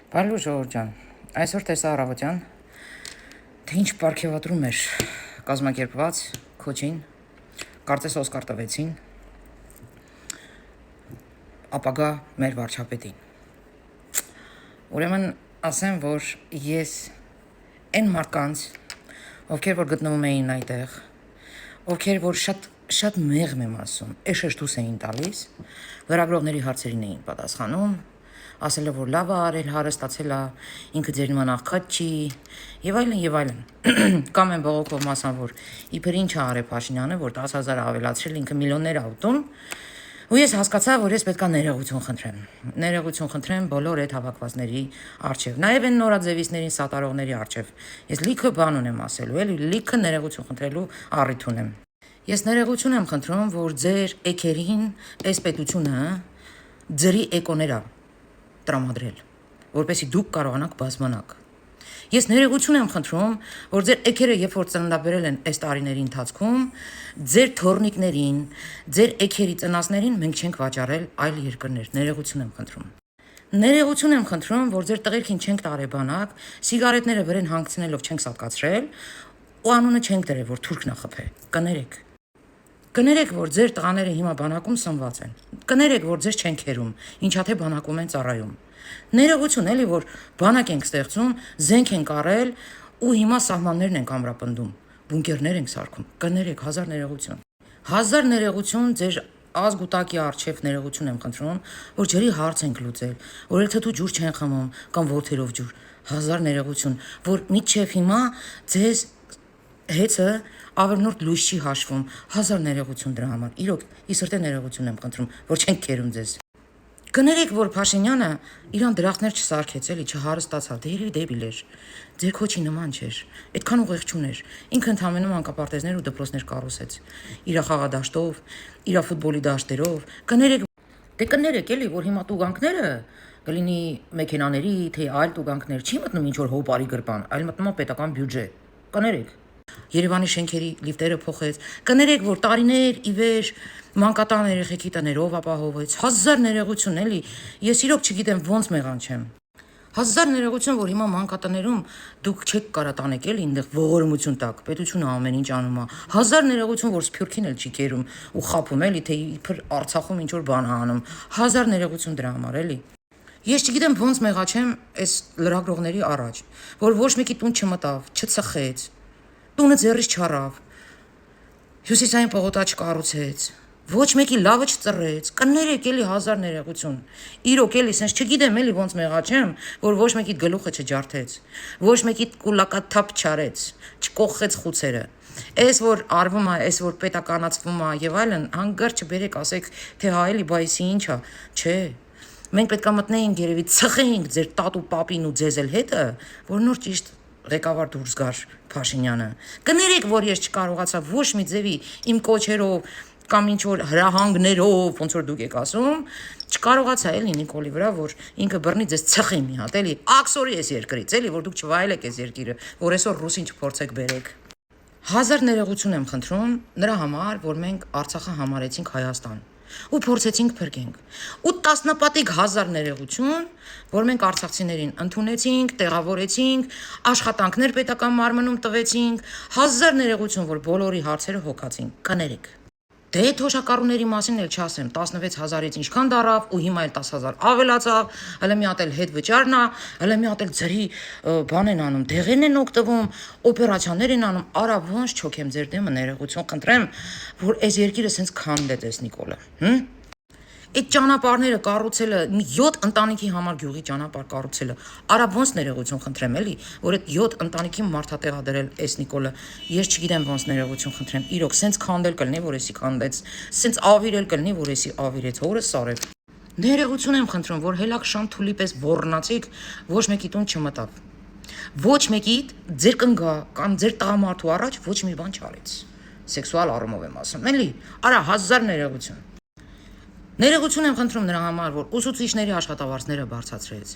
Բարի ժողովուրդ ջան, այսօր տեսա առավոտյան, թե ինչ պարգևատրում էր կազմակերպված քոչին, կարծես Օսկար տվեցին, ապագա մեր վարչապետին։ Ուրեմն ասեմ, որ ես այն մարդկանց, ովքեր որ գտնվում էին այդտեղ, ովքեր որ շատ մեղմ եմ ասում, էշեշտուս էին տալիս, լրագրողների հարցերին էին պատասխանում, ասելով որ լավ է արել, հարստացել է, ինքը ձեր նման աղքատ չի, եւ այլն։ Կամ են բողոքով մասան, որ իբր ինչ է արել Փաշինյանը, որ 10,000 ավելացրել, ինքը միլիոններ ա ուտում, ու ես հասկացա, որ ես պետք է ներողություն խնդրեմ բոլոր այդ հավաքվածների առջև, նաեւ այն նորաձևիցներին, սատարողների առջև։ Ես լիքը բան ունեմ ասելու, էլի լիքը ներողություն խնդրելու առիթ ունեմ։ Ես ներողություն եմ խնդրում, որ ձեր էքերին այս պետությունը ձրի էկոներա տրամադրել, որպեսզի դուք կարողանաք բազմանալ։ Ես ներողություն եմ խնդրում, որ ձեր էքերը երբ որ ծննդաբերել են այս տարիների ընթացքում, ձեր թորնիկներին, ձեր էքերի ծնածներին մենք չենք վաճառել այլ երկրներ։ Ներողություն եմ խնդրում։ Ներողություն եմ խնդրում, որ ձեր տղերքին չենք տարեբանակ, սիգարետները վրեն հանգցնելով չենք սատկացրել, ու անունը չենք դրել, որ թուրքն է խփե։ Կներեք, որ ձեր տղաները հիմա բանակում սնված են։ Կներեք, որ ձեզ չեն քերում, ինչա թե բանակում են ծառայում։ Ներողություն էլի, որ բանակ ենք ստեղծում, զենք ենք առել ու հիմա սահմաններն ենք ամրապնդում, բունկերներ ենք սարքում։ Կներեք, հազար ներողություն։ Հազար ներողություն ձեր ազգուտակի առջև ներողություն եմ խնդրում, որ ջրի հարց ենք լուծել, որ էլ թթու ջուր չեն խմում կամ ոտերով ջուր։ Հազար ներողություն, որ մինչև հիմա ձեզ հեծը ավելնորդ լույս չի հաշվում, հազար ներողություն դրա համար, իրոք, իսրտե ներողություն եմ խնդրում, որ չենք կերում ձեզ։ Կներեք, որ Փաշինյանը իրան դրախտներ չսարքեց, էլի չհարստացավ, դե դեբիլ էր, ձեր քոչի նման չէր, այդքան ուղեղ չուներ, ինքը ընդհանրում անկապարտեզներ ու դպրոցներ կառուցեց, իրա խաղադաշտով, իրա ֆուտբոլի դաշտերով, կներեք էլի, որ հիմա տուգանքները կլինի մեքենաների, թե այլ տուգանքներ, չի մտնում ինչ-որ հոպարի գրպան, այլ մտնում է պետական բյուջե, կներեք։ Երևանի շենքերի լիֆտերը փոխեց, կներեք, որ տարիներ ի վեր մանկատան երեխեքի տներով ապահովեց, հազար ներողություն էլի, ես իրոք չգիտեմ ոնց մեղանչեմ։ Հազար ներողություն, որ հիմա մանկատներում դուք չեք կարա տանեք էլի այնտեղ ողորմություն տակ, պետությունը ամեն ինչ անում է։ Հազար ներողություն, որ Սփյուռքին էլ չի կերում ու խափում էլի, թե իբր Արցախում ինչ որ բան է անում։ Հազար ներողություն դրա համար էլի։ Ես չգիտեմ ոնց մեղաչեմ այս լրագրողների առաջ, որ ոչ մեկի տուն չմտավ, չծխեց, տունը ձեռից չառավ, հյուսիսային պողոտա չկառուցեց, ոչ մեկի լավը չծռեց, կներեք էլի հազար ներողություն, իրոք էլի, սենց չգիտեմ էլի ոնց մեղաչեմ, որ ոչ մեկիդ գլուխը չջարդեց, ոչ մեկիդ կուլակաթափ չարեց, չկողխեց խուցերը, այս որ արվում է, այս որ պետականացվում է եւ այլն, հանգար չբերեք, ասեք, թե հա էլի բայ սի ինչ է, չէ, մենք պետք է մտնեինք երևի ծխեինք ձեր տատու պապին ու ձեզ էլ հետը, որ նոր ճիշտ ղեկավար դուրս գար Փաշինյանը։ Կներեք, որ ես չկարողացա ոչ մի ձևի իմ կոչերով կամ ինչ որ հրահանգներով, ոնց որ դուք եք ասում, չկարողացա էլի Նիկոլի վրա, որ ինքը բռնի ձեզ ծխի մի հատ, էլի աքսորի էս երկրից, էլի որ դուք չվայելեք էս երկիրը, որ այսօր ռուսին չփորձեք բերեք։ Հազար ներողություն եմ խնդրում նրա համար, որ մենք Արցախը համարեցինք Հայաստան ու փորձեցինք փրկենք։ Ու տասնապատիկ հազար ներողություն, որ մենք արցախցիներին ընդունեցինք, տեղավորեցինք, աշխատանքներ պետական մարմնում տվեցինք, հազար ներողություն, որ բոլորի հարցերը հոգացինք, կներեք։ Դե թոշակառուների մասին էլ չասեմ, 16,000-ից ինչքան դարավ ու հիմա էլ 10,000 ավելացավ, հələ մի հատ էլ հետ վճարն է, հələ մի հատ էլ ձրի բան են անում, դեղերն են օգտվում, օպերացիաներ են անում, արա ոնց չոքեմ ձեր դեմը ներողություն խնդրեմ, որ այս երկիրը սենց քանդեց էս Նիկոլը, Այդ ճանապարհները կառուցելը, 7 ընտանիքի համար գյուղի ճանապարհ կառուցելը, արա ոնց ներողություն խնդրեմ էլի, որ այդ 7 ընտանիքի մարդատեղ ա դրել էս Նիկոլը, ես չգիտեմ ոնց ներողություն խնդրեմ, իրոք սենց քանդել կլինի, որ էսի քանդեց, սենց ավիրել կլինի, որ էսի ավիրեց, հորս արև։ Ներողություն եմ խնդրում, որ հելակ շան թուլի պես ոռնացիք, ոչ մեկի տուն չմտավ։ Ոչ մեկի ձեր կնգա կամ ձեր տղամարդու առաջ ոչ մի բան չարեց։ Սեքսուալ առումով եմ ասում, էլի, արա հազար ներողություն։ Ներողություն եմ խնդրում նրա համար, որ ուսուցիչների աշխատավարձները բարձրացրեց։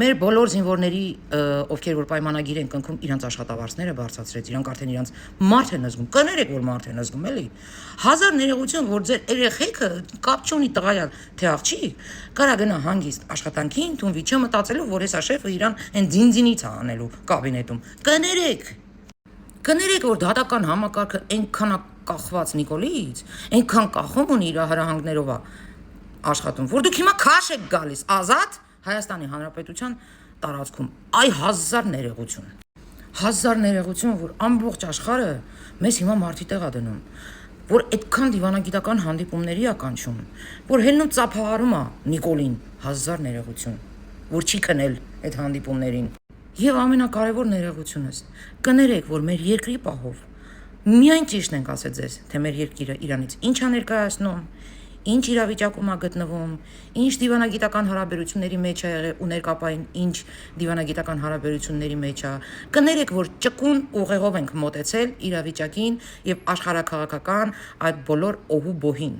Մեր բոլոր զինվորների, ովքեր որ պայմանագիր են կնքում, իրանց աշխատավարձները բարձրացրեց, իրանք արդեն իրանց մարդ են զգում։ Կներեք, որ մարդ են զգում, էլի։ Հազար ներողություն, որ ձեր երեխեքը կապ չունի տղայալ, թե աղջիկ, կարա գնա հանգիստ աշխատանքի ընդունվի, չմտածելով, որ հեսա շեֆը իրան այն ձինձինից է անելու կաբինետում։ Կներեք, որ դատական համակարգը այնքան է կախված Նիկոլից, այնքան կախում ունի իր հրահանգներով է աշխատում, որ դուք հիմա քաշ եք գալիս ազատ Հայաստանի Հանրապետության տարածքում։ Այ հազար ներողություն, որ ամբողջ աշխարհը մեզ հիմա մարդի տեղ է դնում, որ այդքան դիվանագիտական հանդիպումների է կանչում, որ հելնում ծափահարում է Նիկոլին, հազար ներողություն, որ չի քնել այդ հանդիպումներին։ Եվ ամենակարևոր ներողությունս, կներեք, որ մեր երկրի պահով միայն ճիշտն ենք ասել ձեզ, թե մեր երկիրը Իրանից ինչ է ներկայացնում, ինչ իրավիճակում է գտնվում, ինչ դիվանագիտական հարաբերությունների մեջ է եղել ու ներկապային ինչ դիվանագիտական հարաբերությունների մեջ է։ Կներեք, որ ճկուն ուղեղով ենք մոտեցել իրավիճակին եւ աշխարհակաղակական այդ բոլոր օհու բոհին։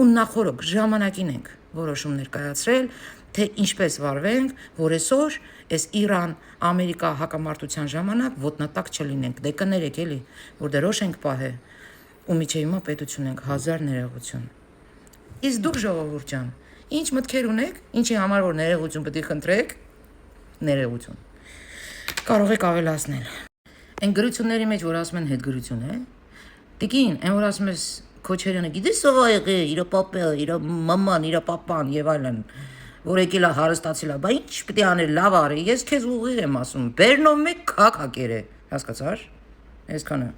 Ու նախորդ ժամանակին ենք որոշում ներկայացրել, թե ինչպես վարվենք, որ այսօր այս Իրան-Ամերիկա հակամարտության ժամանակ ոտնատակ չլինենք։ Դե կներեք էլի, որ դրոշ ենք պահել ու միջև հիմա պետություն ենք, հազար ներողություն։ Իսկ դուք ժողովուրդ ջան, ինչ մտքեր ունեք, ինչի համար որ ներողություն պետք է խնդրեք, ներողություն։ Կարող եք ավելացնել։ Այն գրությունների մեջ որ ասում են հետգրություն է, տիկին, այն որ ասում ես Քոչարյանը գիտես ով է եղել, իր պապը, իր մաման, իր պապան եւ այլն, որ եկել է հարստացել է, բա ինչ պետք է անել, լավ արի, ես քեզ ուղիղ եմ ասում, բերնով մեկ քակակեր է, հասկացար։ Այսքանը։